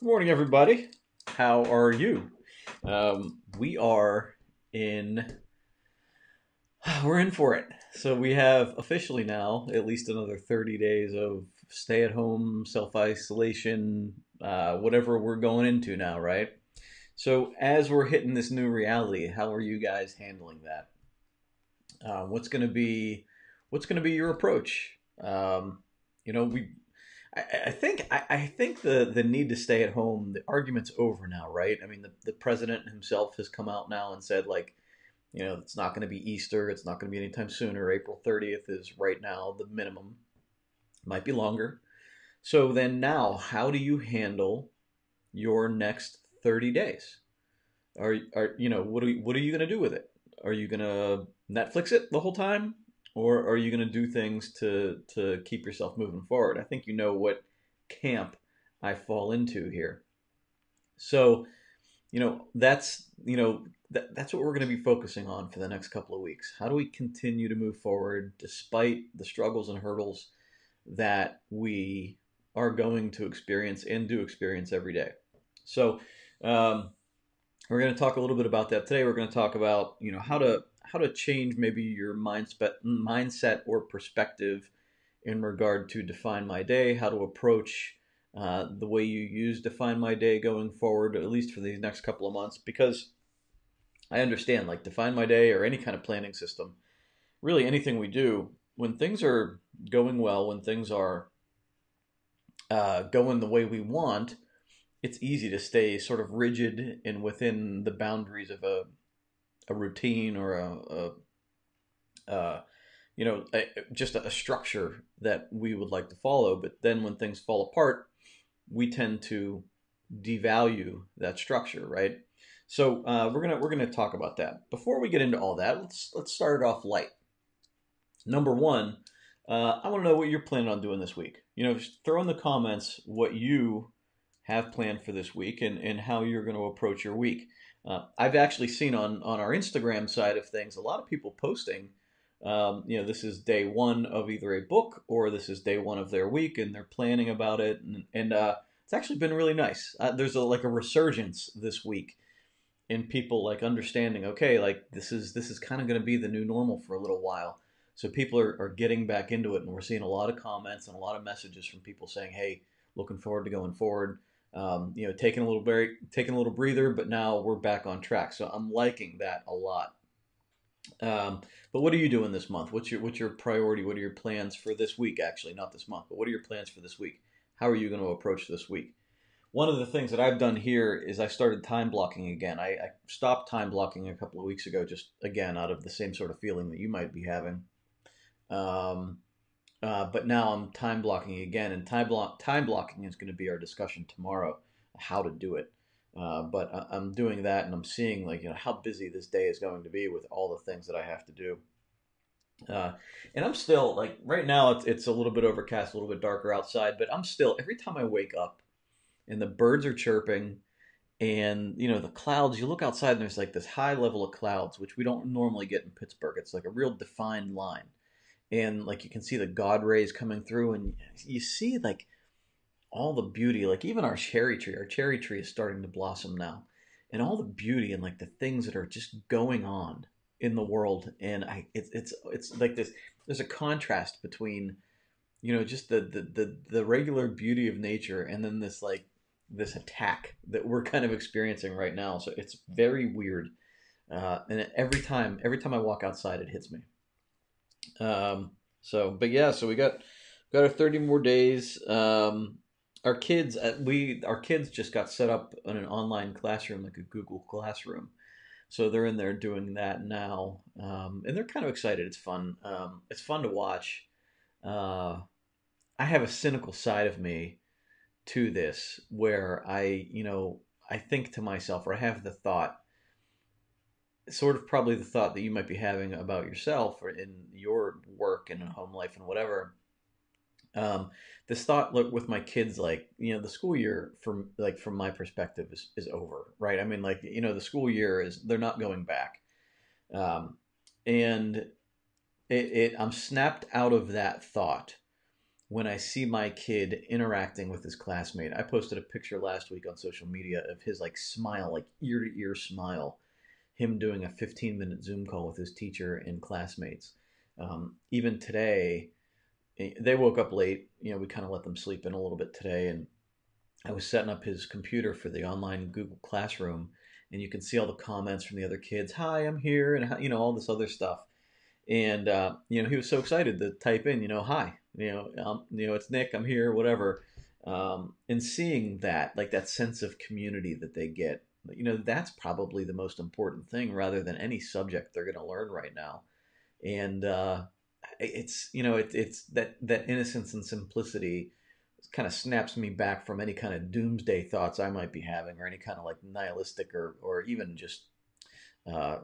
Good morning, everybody. How are you? We are in. We're in for it. So we have officially now at least another 30 days of stay-at-home, self-isolation, whatever we're going into now, right? So as we're hitting this new reality, how are you guys handling that? What's going to be what's going to be your approach? You know, we I think the need to stay at home, the argument's over now, right? I mean, the president himself has come out now and said, like, it's not going to be Easter, it's not going to be anytime sooner. April 30th is right now the minimum. Might be longer. So then now, how do you handle your next 30 days? What are you going to do with it? Are you going to Netflix it the whole time? Or are you going to do things to keep yourself moving forward? I think you know what camp I fall into here. So, that's what we're going to be focusing on for the next couple of weeks. How do we continue to move forward despite the struggles and hurdles that we are going to experience and do experience every day? So, um, we're going to talk a little bit about that today. We're going to talk about how to change maybe your mindset or perspective in regard to Define My Day, how to approach the way you use Define My Day going forward, at least for these next couple of months, because I understand, like, Define My Day or any kind of planning system, really anything we do, when things are going well, when things are going the way we want, it's easy to stay sort of rigid and within the boundaries of a routine or just a structure that we would like to follow. But then when things fall apart, we tend to devalue that structure, right? So we're gonna talk about that. Before we get into all that, let's start it off light. Number one, I want to know what you're planning on doing this week. Just throw in the comments what you have planned for this week and how you're going to approach your week. I've actually seen on our Instagram side of things a lot of people posting. This is day one of either a book or this is day one of their week, and they're planning about it, and it's actually been really nice. There's like a resurgence this week in people like understanding. Okay, like this is kind of going to be the new normal for a little while. So people are getting back into it, and we're seeing a lot of comments and a lot of messages from people saying, "Hey, looking forward to going forward." Taking a little break, taking a little breather, but now we're back on track. So I'm liking that a lot. But what are you doing this month? What's your priority? What are your plans for this week? Actually, not this month, but what are your plans for this week? How are you going to approach this week? One of the things that I've done here is I started time blocking again. I stopped time blocking a couple of weeks ago, just again out of the same sort of feeling that you might be having. Um, but now I'm time blocking again, and time blocking is going to be our discussion tomorrow, how to do it. But I'm doing that, and I'm seeing, like, how busy this day is going to be with all the things that I have to do. Uh, and I'm still, like, right now it's a little bit overcast, a little bit darker outside, but I'm still, every time I wake up and the birds are chirping, and the clouds, you look outside and there's like this high level of clouds, which we don't normally get in Pittsburgh. It's like a real defined line, and like you can see the God rays coming through, and you see like all the beauty. Like, even our cherry tree is starting to blossom now, and all the beauty and like the things that are just going on in the world. And it's like this. There's a contrast between just the regular beauty of nature, and then this attack that we're kind of experiencing right now. So it's very weird, and every time I walk outside, it hits me. But yeah, so we got our 30 more days. Our kids just got set up in an online classroom, like a Google Classroom. So they're in there doing that now, and they're kind of excited. It's fun. It's fun to watch. Uh, I have a cynical side of me to this where I think to myself, or I have the thought, sort of probably the thought that you might be having about yourself or in your work and home life and whatever. Um, this thought, look, with my kids, like, the school year, from my perspective, is over, right? I mean, like, the school year is, they're not going back. And I'm snapped out of that thought when I see my kid interacting with his classmate. I posted a picture last week on social media of his like smile, like ear to ear smile, him doing a 15-minute Zoom call with his teacher and classmates. Even today, they woke up late. We kind of let them sleep in a little bit today, and I was setting up his computer for the online Google Classroom, and you can see all the comments from the other kids. Hi, I'm here, and all this other stuff. And he was so excited to type in, hi, it's Nick, I'm here, whatever. And seeing that, like that sense of community that they get, that's probably the most important thing, rather than any subject they're going to learn right now. And it's that innocence and simplicity kind of snaps me back from any kind of doomsday thoughts I might be having, or any kind of like nihilistic or even just like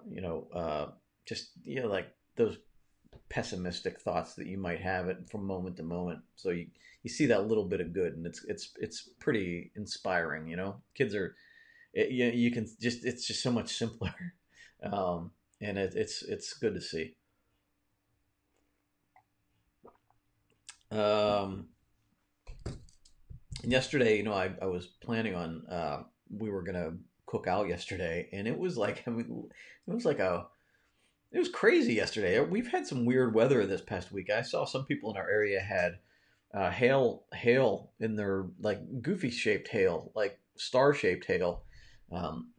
those pessimistic thoughts that you might have it from moment to moment. So you see that little bit of good, and it's pretty inspiring. Kids are you can just it's just so much simpler, and it's good to see. And yesterday, I was planning on we were gonna cook out yesterday, and it was like it was like it was crazy yesterday. We've had some weird weather this past week. I saw some people in our area had hail in their like goofy shaped hail, like star shaped hail,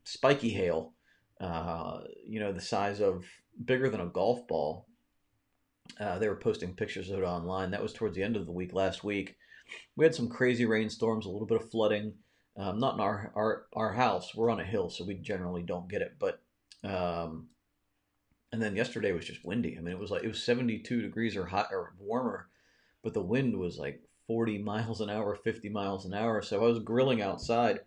spiky hail, the size of bigger than a golf ball. They were posting pictures of it online. That was towards the end of the week last week. We had some crazy rainstorms, a little bit of flooding. Not in our house. We're on a hill, so we generally don't get it. But and then yesterday was just windy. I mean, it was 72 degrees or hot or warmer, but the wind was like 40 miles an hour, 50 miles an hour. So I was grilling outside,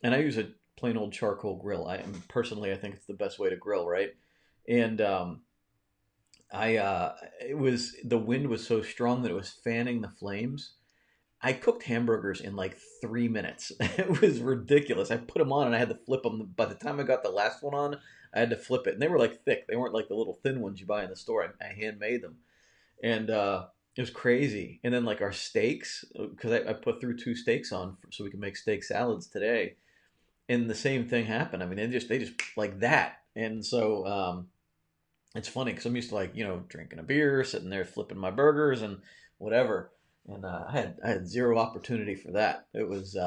and I use a plain old charcoal grill. I think it's the best way to grill, right? And it was the wind was so strong that it was fanning the flames. I cooked hamburgers in like 3 minutes. It was ridiculous. I put them on and I had to flip them. By the time I got the last one on, I had to flip it. And they were like thick. They weren't like the little thin ones you buy in the store. I handmade them. And it was crazy. And then like our steaks, because I put through two steaks on so we can make steak salads today. And the same thing happened. I mean, they just like that. And so it's funny because I'm used to like, drinking a beer, sitting there flipping my burgers and whatever. And I had zero opportunity for that. It was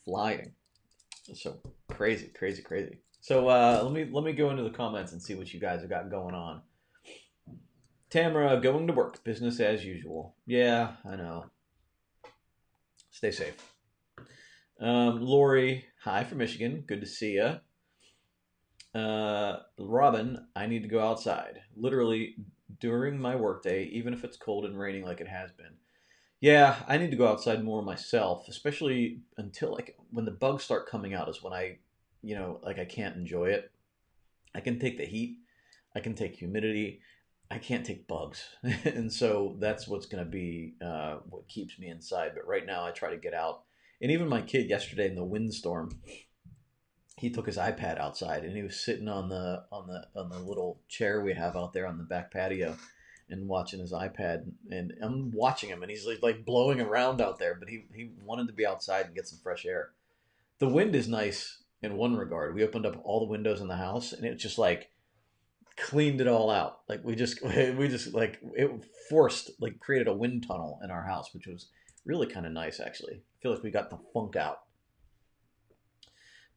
flying. So crazy, crazy, crazy. So let me go into the comments and see what you guys have got going on. Tamara, going to work, business as usual. Yeah, I know. Stay safe. Lori, hi from Michigan. Good to see you. Robin, I need to go outside. Literally during my workday, even if it's cold and raining like it has been. Yeah, I need to go outside more myself, especially until like when the bugs start coming out is when like I can't enjoy it. I can take the heat, I can take humidity, I can't take bugs. And so that's what's going to be what keeps me inside. But right now I try to get out. And even my kid yesterday in the windstorm, he took his iPad outside and he was sitting on the little chair we have out there on the back patio and watching his iPad, and I'm watching him and he's like blowing around out there, but he wanted to be outside and get some fresh air. The wind is nice in one regard. We opened up all the windows in the house and it just like cleaned it all out. Like we just like it forced like created a wind tunnel in our house, which was really kind of nice actually. I feel like we got the funk out.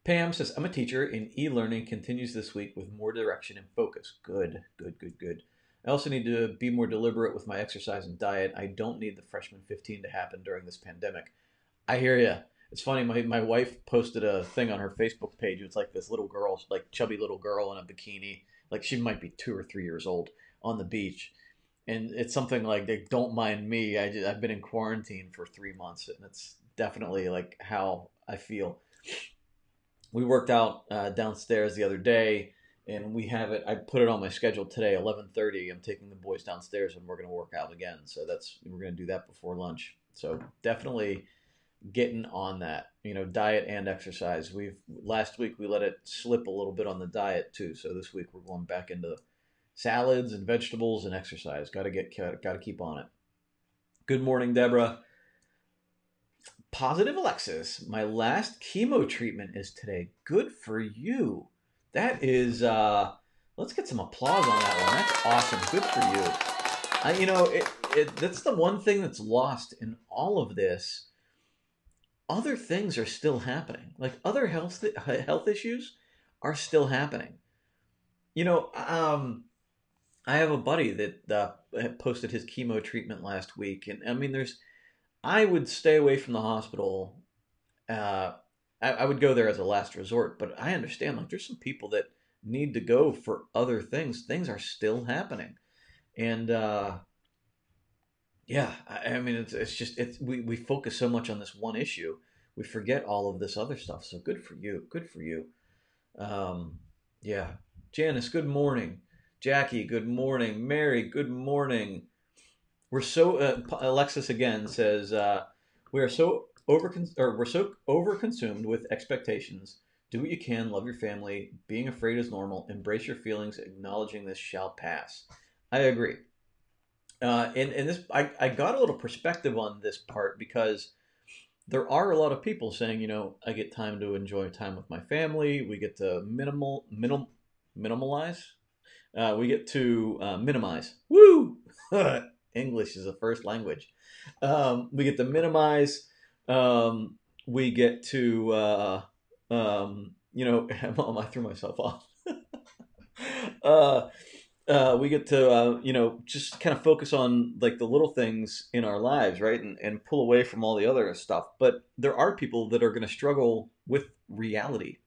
Pam says, I'm a teacher in e-learning, continues this week with more direction and focus. Good, good, good, good. I also need to be more deliberate with my exercise and diet. I don't need the freshman 15 to happen during this pandemic. I hear you. It's funny, my wife posted a thing on her Facebook page. It's like this little girl, like chubby little girl in a bikini. Like she might be 2 or 3 years old on the beach. And it's something like, they don't mind me. I've been in quarantine for 3 months, and it's definitely like how I feel. We worked out downstairs the other day, and we have it. I put it on my schedule today, 11:30. I'm taking the boys downstairs, and we're going to work out again. So we're going to do that before lunch. So definitely getting on that. Diet and exercise. Last week we let it slip a little bit on the diet too. So this week we're going back into salads and vegetables and exercise. Got to keep on it. Good morning, Deborah. Positive Alexis, my last chemo treatment is today. Good for you. That is, let's get some applause on that one. That's awesome. Good for you. That's the one thing that's lost in all of this. Other things are still happening. Like other health issues are still happening. You know, I have a buddy that had posted his chemo treatment last week, and I mean, I would stay away from the hospital. Uh, I would go there as a last resort, but I understand like there's some people that need to go for other things. Things are still happening, and yeah, I mean, it's just we focus so much on this one issue, we forget all of this other stuff. So good for you. Good for you. Um, yeah, Janice, good morning. Jackie, good morning. Mary, good morning. We're so Alexis again says we are so we're so overconsumed with expectations. Do what you can, love your family. Being afraid is normal. Embrace your feelings. Acknowledging this shall pass. I agree. And this I got a little perspective on this part because there are a lot of people saying, I get time to enjoy time with my family. We get to minimalize. We get to minimize. Woo! English is a first language. We get to minimize. We get to, I threw myself off. uh, we get to, just kind of focus on like the little things in our lives, right? And pull away from all the other stuff. But there are people that are going to struggle with reality.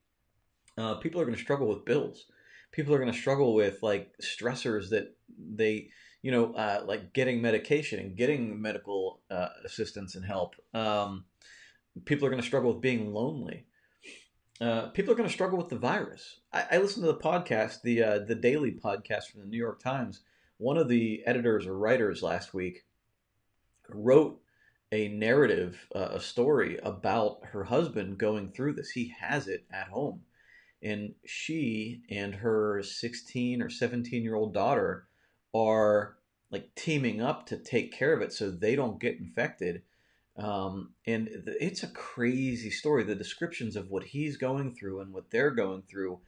People are going to struggle with bills. People are going to struggle with like stressors that they, like getting medication and getting medical assistance and help. People are going to struggle with being lonely. People are going to struggle with the virus. I listened to the podcast, the daily podcast from the New York Times. One of the editors or writers last week wrote a narrative, a story about her husband going through this. He has it at home, and she and her 16 or 17-year-old daughter are like teaming up to take care of it so they don't get infected. And it's a crazy story. The descriptions of what he's going through and what they're going through,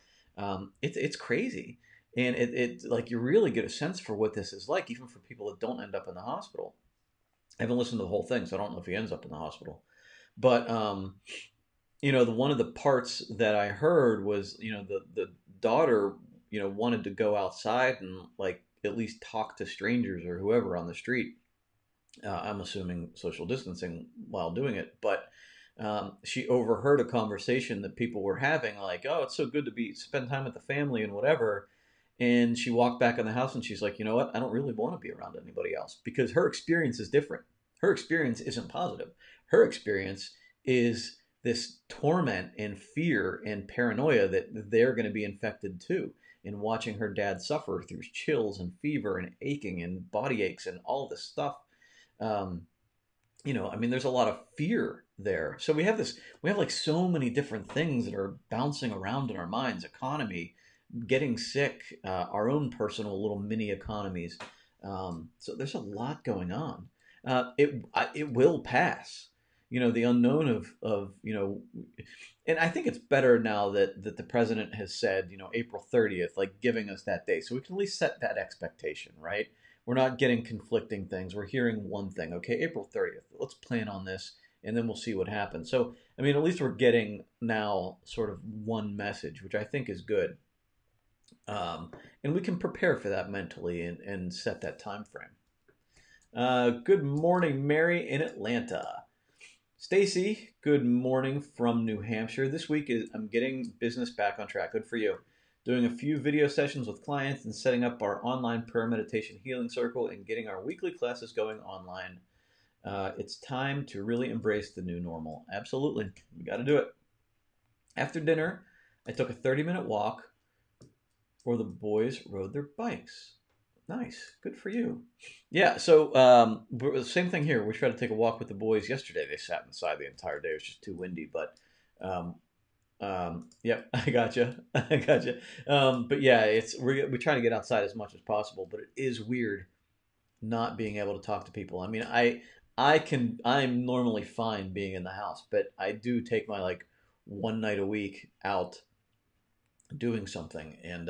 it's crazy. And it like you really get a sense for what this is like, even for people that don't end up in the hospital. I haven't listened to the whole thing, so I don't know if he ends up in the hospital. But the one of the parts that I heard was, the daughter, wanted to go outside and like at least talk to strangers or whoever on the street. I'm assuming social distancing while doing it, but she overheard a conversation that people were having, like, "Oh, it's so good to spend time with the family and whatever." And she walked back in the house and she's like, "You know what? I don't really want to be around anybody else because her experience is different. Her experience isn't positive. Her experience is this torment and fear and paranoia that they're going to be infected too." And watching her dad suffer through chills and fever and aching and body aches and all this stuff. um, I mean, there's a lot of fear there. So we have like so many different things that are bouncing around in our minds: economy, getting sick, our own personal little mini economies. So there's a lot going on. It will pass. The unknown of and I think it's better now that the president has said, April 30th, like giving us that day, so we can at least set that expectation, right? We're not getting conflicting things. We're hearing one thing. Okay, April 30th. Let's plan on this, and then we'll see what happens. So, I mean, at least we're getting now sort of one message, which I think is good. And we can prepare for that mentally and set that time frame. Good morning, Mary in Atlanta. Stacy, good morning from New Hampshire. This week I'm getting business back on track. Good for you. Doing a few video sessions with clients and setting up our online prayer meditation healing circle and getting our weekly classes going online. It's time to really embrace the new normal. Absolutely. We got to do it. After dinner, I took a 30-minute walk where the boys rode their bikes. Nice. Good for you. Yeah, so same thing here. We tried to take a walk with the boys yesterday. They sat inside the entire day. It was just too windy, but um, yep, I gotcha. I gotcha. But yeah, we try to get outside as much as possible, but it is weird not being able to talk to people. I mean, I'm normally fine being in the house, but I do take my like one night a week out doing something, and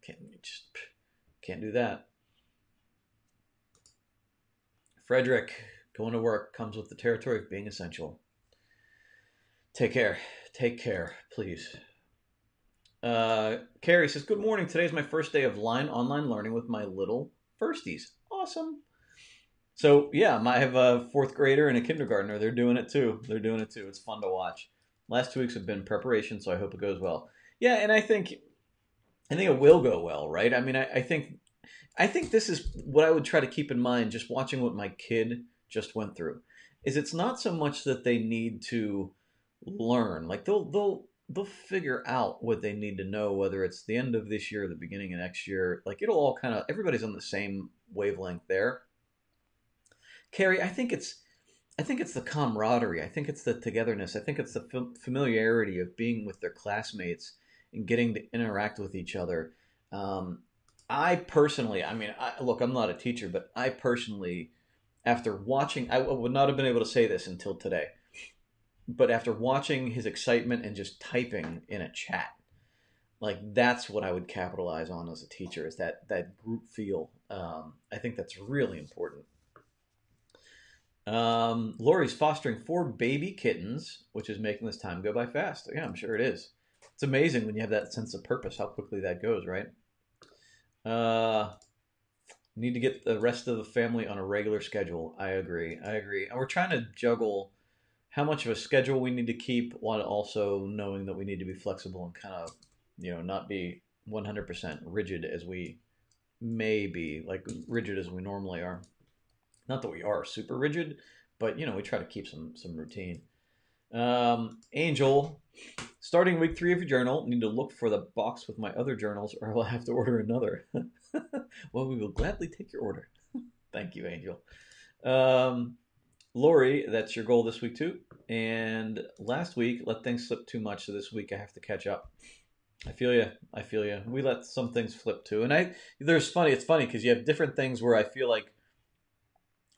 can't do that. Frederick, going to work comes with the territory of being essential. Take care. Take care, please. Carrie says, "Good morning. Today's my first day of line online learning with my little firsties. Awesome." So yeah, I have a fourth grader and a kindergartner. They're doing it too. They're doing it too. It's fun to watch. Last 2 weeks have been preparation, so I hope it goes well. Yeah, and I think it will go well, right? I mean, I think this is what I would try to keep in mind just watching what my kid just went through. Is it's not so much that they need to learn. Like they'll figure out what they need to know, whether it's the end of this year or the beginning of next year. Like it'll all kind of everybody's on the same wavelength there. Carrie, I think it's the camaraderie. I think it's the togetherness. I think it's the familiarity of being with their classmates and getting to interact with each other. Um, I personally, I mean, look, I'm not a teacher, but I personally, after watching, I would not have been able to say this until today, but after watching his excitement and just typing in a chat, like that's what I would capitalize on as a teacher is that group feel. I think that's really important. Lori's fostering 4 baby kittens, which is making this time go by fast. Yeah, I'm sure it is. It's amazing when you have that sense of purpose, how quickly that goes, right? Uh, Need to get the rest of the family on a regular schedule. I agree. I agree. And we're trying to juggle how much of a schedule we need to keep while also knowing that we need to be flexible and kind of, not be 100% rigid as we may be, like rigid as we normally are. Not that we are super rigid, but we try to keep some routine. Angel, starting week 3 of your journal, need to look for the box with my other journals, or I'll have to order another. Well, we will gladly take your order. Thank you, Angel. Um, Lori, that's your goal this week too. And last week, let things slip too much, so this week I have to catch up. I feel you. I feel you. We let some things flip too, and It's funny because you have different things where I feel like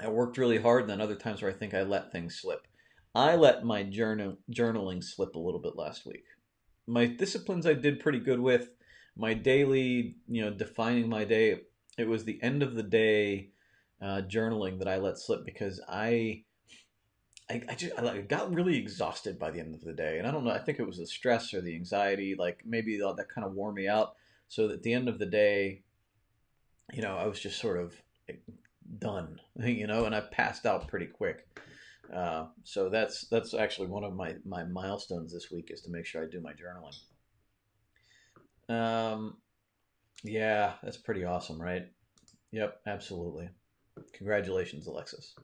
I worked really hard, and then other times where I think I let things slip. I let my journaling slip a little bit last week. My disciplines I did pretty good with. My daily, defining my day. It was the end of the day journaling that I let slip because I got really exhausted by the end of the day, and I don't know. I think it was the stress or the anxiety. Like maybe that kind of wore me out. So that at the end of the day, I was just sort of done, and I passed out pretty quick. So that's actually one of my milestones this week is to make sure I do my journaling. Um, yeah, that's pretty awesome, right? Yep, absolutely. Congratulations, Alexis.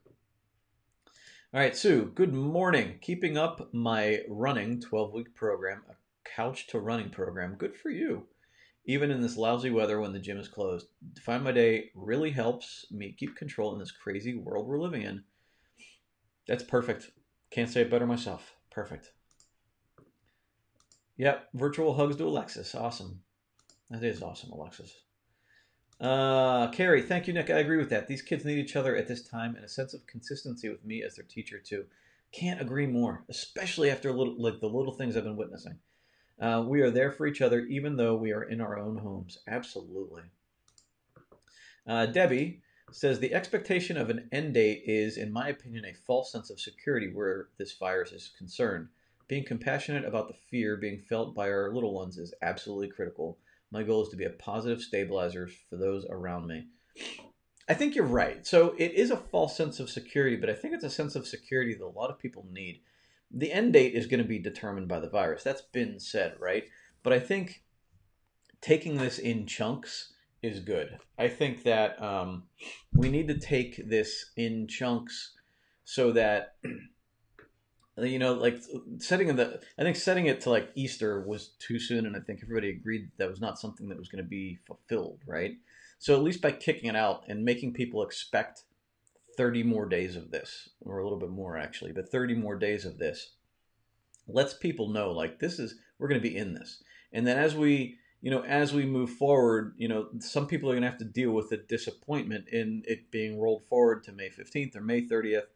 All right, Sue, good morning. Keeping up my running 12-week program, a couch to running program. Good for you. Even in this lousy weather when the gym is closed. Define my day really helps me keep control in this crazy world we're living in. That's perfect. Can't say it better myself. Perfect. Yep, virtual hugs to Alexis. Awesome. That is awesome, Alexis. Carrie, thank you, Nick. I agree with that. These kids need each other at this time and a sense of consistency with me as their teacher too. Can't agree more, especially after the little things I've been witnessing. We are there for each other, even though we are in our own homes. Absolutely. Debbie says the expectation of an end date is, in my opinion, a false sense of security where this virus is concerned. Being compassionate about the fear being felt by our little ones is absolutely critical. My goal is to be a positive stabilizer for those around me. I think you're right. So it is a false sense of security, but I think it's a sense of security that a lot of people need. The end date is going to be determined by the virus. That's been said, right? But I think taking this in chunks is good. I think that we need to take this in chunks so that like I think setting it to like Easter was too soon, and I think everybody agreed that was not something that was going to be fulfilled, right? So at least by kicking it out and making people expect 30 more days of this, or a little bit more actually, but 30 more days of this lets people know like we're going to be in this. And then as we move forward, some people are going to have to deal with the disappointment in it being rolled forward to May 15th or May 30th.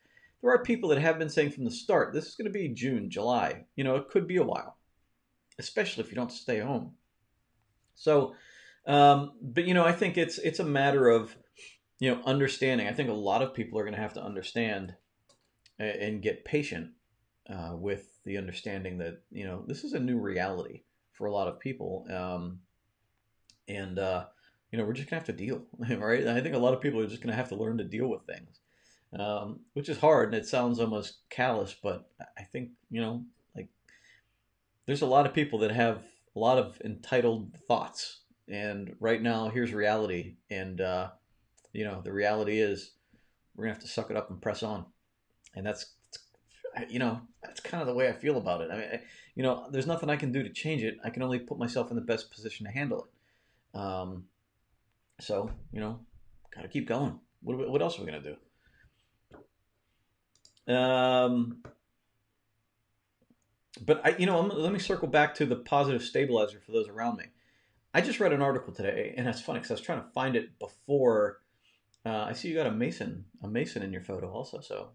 there are people that have been saying from the start, this is going to be June, July. It could be a while, especially if you don't stay home. So, but I think it's a matter of understanding. I think a lot of people are going to have to understand and get patient with the understanding that this is a new reality for a lot of people, and we're just gonna have to deal, right? I think a lot of people are just gonna have to learn to deal with things, which is hard, and it sounds almost callous, but I think like there's a lot of people that have a lot of entitled thoughts, and right now here's reality, and the reality is we're gonna have to suck it up and press on, and that's kind of the way I feel about it. I mean, there's nothing I can do to change it. I can only put myself in the best position to handle it. So, got to keep going. What else are we going to do? But let me circle back to the positive stabilizer for those around me. I just read an article today, and it's funny because I was trying to find it before. I see you got a Mason in your photo also, so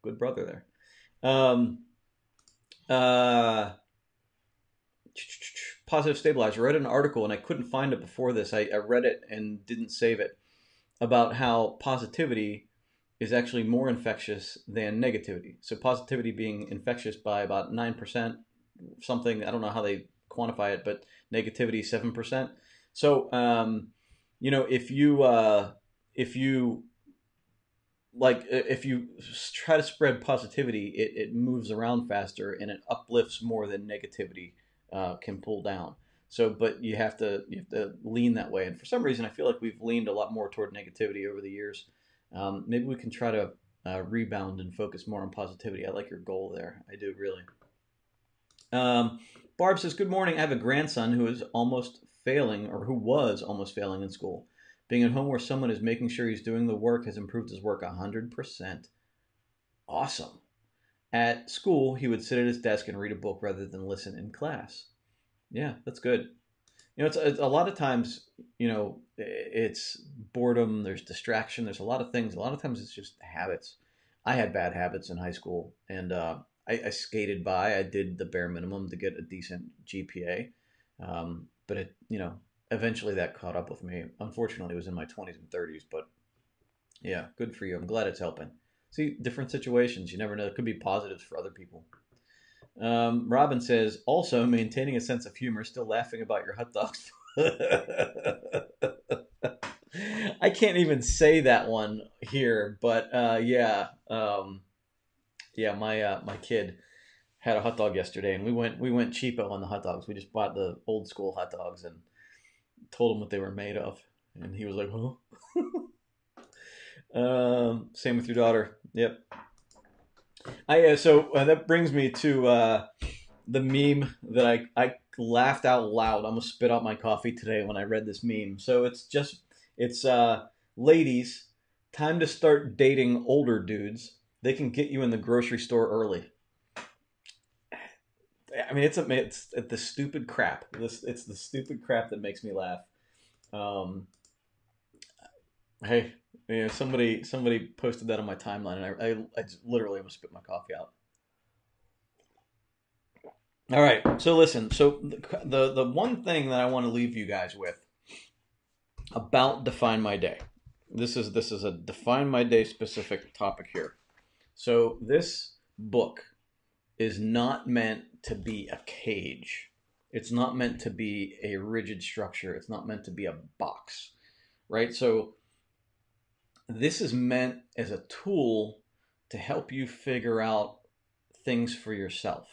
good brother there. Positive stabilizer. I read an article and I couldn't find it before this. I read it and didn't save it about how positivity is actually more infectious than negativity. So positivity being infectious by about 9%, something, I don't know how they quantify it, but negativity 7%. So, if you try to spread positivity, it moves around faster and it uplifts more than negativity can pull down. So, but you have to lean that way. And for some reason, I feel like we've leaned a lot more toward negativity over the years. Maybe we can try to rebound and focus more on positivity. I like your goal there. I do really. Barb says, "Good morning. I have a grandson who is almost failing, or who was almost failing in school. Being at home where someone is making sure he's doing the work has improved his work 100%. Awesome. At school, he would sit at his desk and read a book rather than listen in class." Yeah, that's good. It's a lot of times, it's boredom, there's distraction, there's a lot of things. A lot of times it's just habits. I had bad habits in high school, and I skated by. I did the bare minimum to get a decent GPA. But eventually that caught up with me. Unfortunately, it was in my 20s and 30s, but yeah, good for you. I'm glad it's helping. See, different situations. You never know. It could be positives for other people. Robin says, also maintaining a sense of humor, still laughing about your hot dogs. I can't even say that one here, but yeah. My kid had a hot dog yesterday, and we went cheapo on the hot dogs. We just bought the old school hot dogs and told him what they were made of, and he was like, "Huh." Same with your daughter. Yep. So that brings me to the meme that I laughed out loud. I almost spit out my coffee today when I read this meme. So it's ladies, time to start dating older dudes. They can get you in the grocery store early. I mean, it's the stupid crap. It's the stupid crap that makes me laugh. Hey, somebody posted that on my timeline, and I just literally almost spit my coffee out. All right, so listen. So the one thing that I want to leave you guys with about Define My Day. This is a Define My Day specific topic here. So this book is not meant to be a cage. It's not meant to be a rigid structure. It's not meant to be a box, right? So this is meant as a tool to help you figure out things for yourself.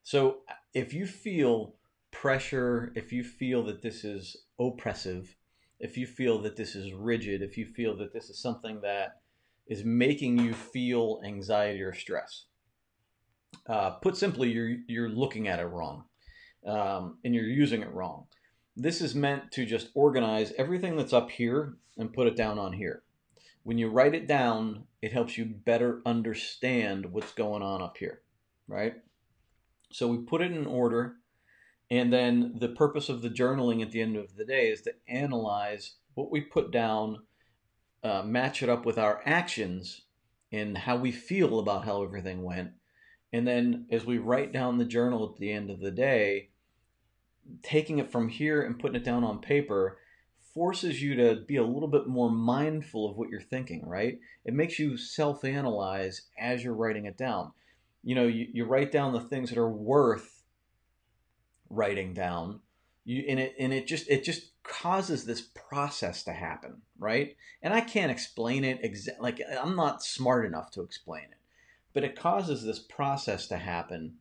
So if you feel pressure, if you feel that this is oppressive, if you feel that this is rigid, if you feel that this is something that is making you feel anxiety or stress, put simply, you're looking at it wrong, and you're using it wrong. This is meant to just organize everything that's up here and put it down on here. When you write it down, it helps you better understand what's going on up here, right? So we put it in order, and then the purpose of the journaling at the end of the day is to analyze what we put down, match it up with our actions, and how we feel about how everything went. And then as we write down the journal at the end of the day, taking it from here and putting it down on paper forces you to be a little bit more mindful of what you're thinking, right? It makes you self analyze as you're writing it down. You write down the things that are worth writing down. It just causes this process to happen, right? And I can't explain it like I'm not smart enough to explain it, but it causes this process to happen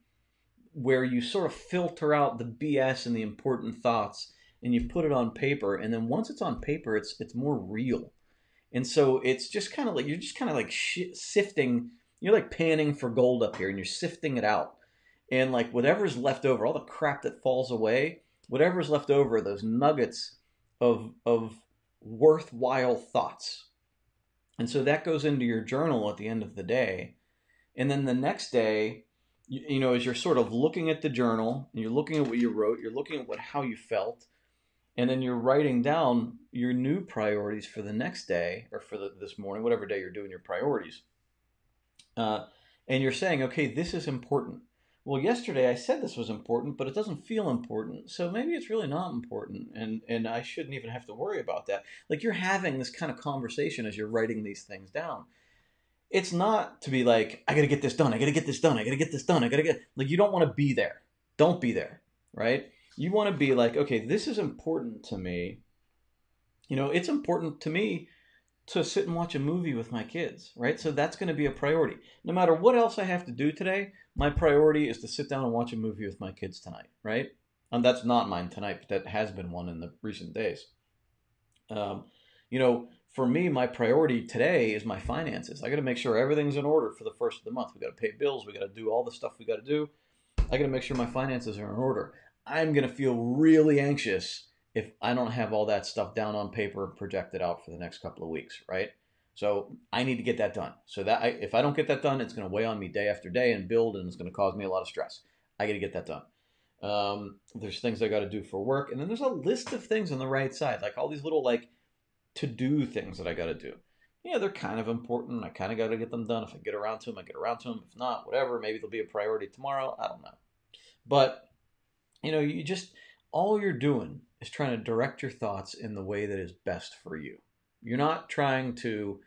where you sort of filter out the BS and the important thoughts and you put it on paper, and then once it's on paper it's more real. And so it's just kind of like you're just kind of like sifting, you're like panning for gold up here and you're sifting it out. And like whatever's left over, all the crap that falls away, whatever's left over, those nuggets of worthwhile thoughts. And so that goes into your journal at the end of the day. And then the next day, as you're sort of looking at the journal and you're looking at what you wrote, you're looking at how you felt, and then you're writing down your new priorities for the next day or for this morning, whatever day you're doing your priorities. And you're saying, okay, this is important. Well, yesterday I said this was important, but it doesn't feel important. So maybe it's really not important, and I shouldn't even have to worry about that. Like you're having this kind of conversation as you're writing these things down. It's not to be like, I got to get this done. I got to get this done. I got to get this done. I got to get, like, you don't want to be there. Don't be there, right? You want to be like, okay, this is important to me. It's important to me to sit and watch a movie with my kids, right? So that's going to be a priority. No matter what else I have to do today, my priority is to sit down and watch a movie with my kids tonight, right? And that's not mine tonight, but that has been one in the recent days. Um, for me, my priority today is my finances. I got to make sure everything's in order for the first of the month. We got to pay bills. We got to do all the stuff we got to do. I got to make sure my finances are in order. I'm going to feel really anxious if I don't have all that stuff down on paper and projected out for the next couple of weeks, right? So I need to get that done. So that if I don't get that done, it's going to weigh on me day after day and build, and it's going to cause me a lot of stress. I got to get that done. There's things I got to do for work, and then there's a list of things on the right side, like all these little like to-do things that I got to do. Yeah, they're kind of important. I kind of got to get them done. If I get around to them, I get around to them. If not, whatever. Maybe they'll be a priority tomorrow. I don't know. But you just all you're doing is trying to direct your thoughts in the way that is best for you. You're not trying to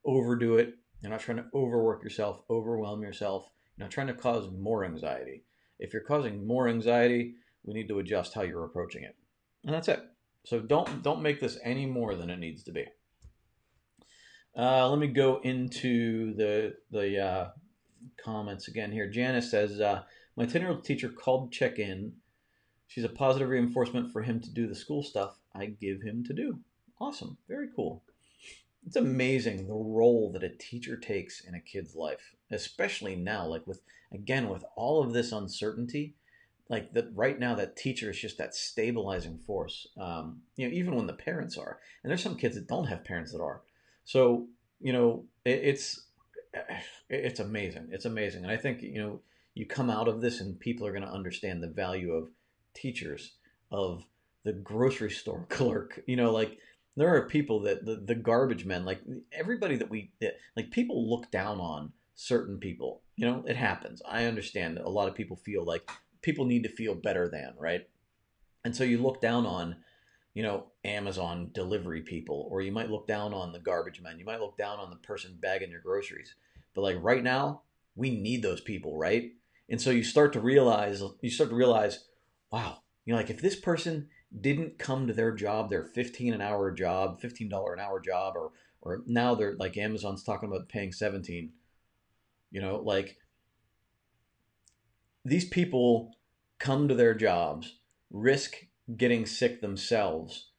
overdo it. You're not trying to overwork yourself, overwhelm yourself. You're not trying to cause more anxiety. If you're causing more anxiety, we need to adjust how you're approaching it. And that's it. So don't make this any more than it needs to be. Let me go into the comments again here. Janice says, my 10-year-old teacher called to check in. She's a positive reinforcement for him to do the school stuff I give him to do. Awesome. Very cool. It's amazing the role that a teacher takes in a kid's life, especially now, like with all of this uncertainty, like that right now, that teacher is just that stabilizing force. Even when the parents are, and there's some kids that don't have parents that are. So, it's amazing. It's amazing. And I think, you come out of this and people are going to understand the value of teachers, of the grocery store clerk. Like there are people that the garbage men, like everybody like people look down on certain people. It happens. I understand that a lot of people feel like people need to feel better than, right? And so you look down on, Amazon delivery people, or you might look down on the garbage man. You might look down on the person bagging your groceries. But like right now, we need those people, right? And so you start to realize, wow, like if this person didn't come to their job, their $15 an hour job, $15 an hour job, or now they're like Amazon's talking about paying 17, like these people come to their jobs, risk getting sick themselves,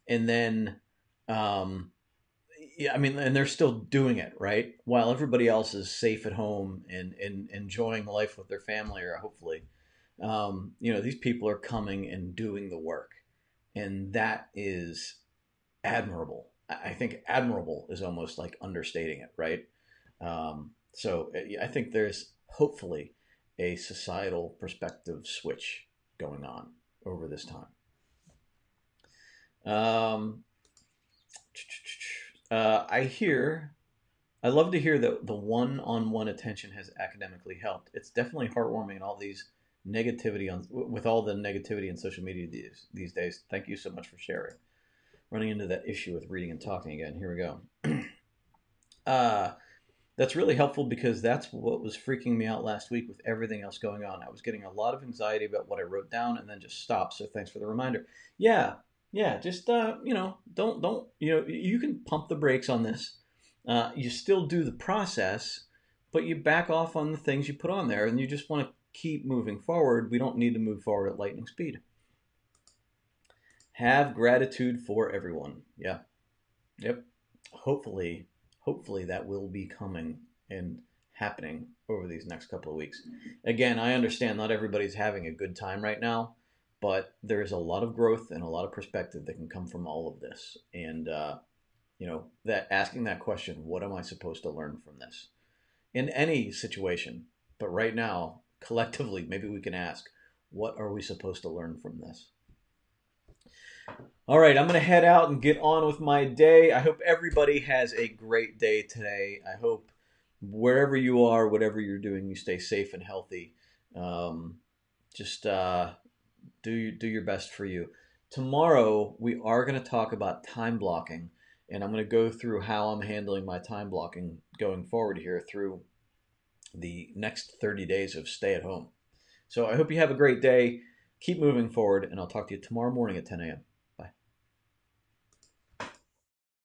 and then, yeah, I mean, and they're still doing it, right? While everybody else is safe at home and enjoying life with their family, or hopefully, these people are coming and doing the work, and that is admirable. I think admirable is almost like understating it, right? So I think there's hopefully a societal perspective switch going on over this time. I hear I love to hear that the one-on-one attention has academically helped. It's definitely heartwarming in all these negativity with all the negativity in social media these days. Thank you so much for sharing. Running into that issue with reading and talking again. Here we go. uh, that's really helpful because that's what was freaking me out last week with everything else going on. I was getting a lot of anxiety about what I wrote down and then just stopped. So thanks for the reminder. Yeah, yeah. Just don't you can pump the brakes on this. You still do the process, but you back off on the things you put on there, and you just want to keep moving forward. We don't need to move forward at lightning speed. Have gratitude for everyone. Yeah. Yep. Hopefully that will be coming and happening over these next couple of weeks. Again, I understand not everybody's having a good time right now, but there is a lot of growth and a lot of perspective that can come from all of this. And that asking that question, what am I supposed to learn from this? In any situation, but right now, collectively, maybe we can ask, what are we supposed to learn from this? All right, I'm going to head out and get on with my day. I hope everybody has a great day today. I hope wherever you are, whatever you're doing, you stay safe and healthy. Just do your best for you. Tomorrow, we are going to talk about time blocking, and I'm going to go through how I'm handling my time blocking going forward here through the next 30 days of stay at home. So I hope you have a great day. Keep moving forward, and I'll talk to you tomorrow morning at 10 a.m.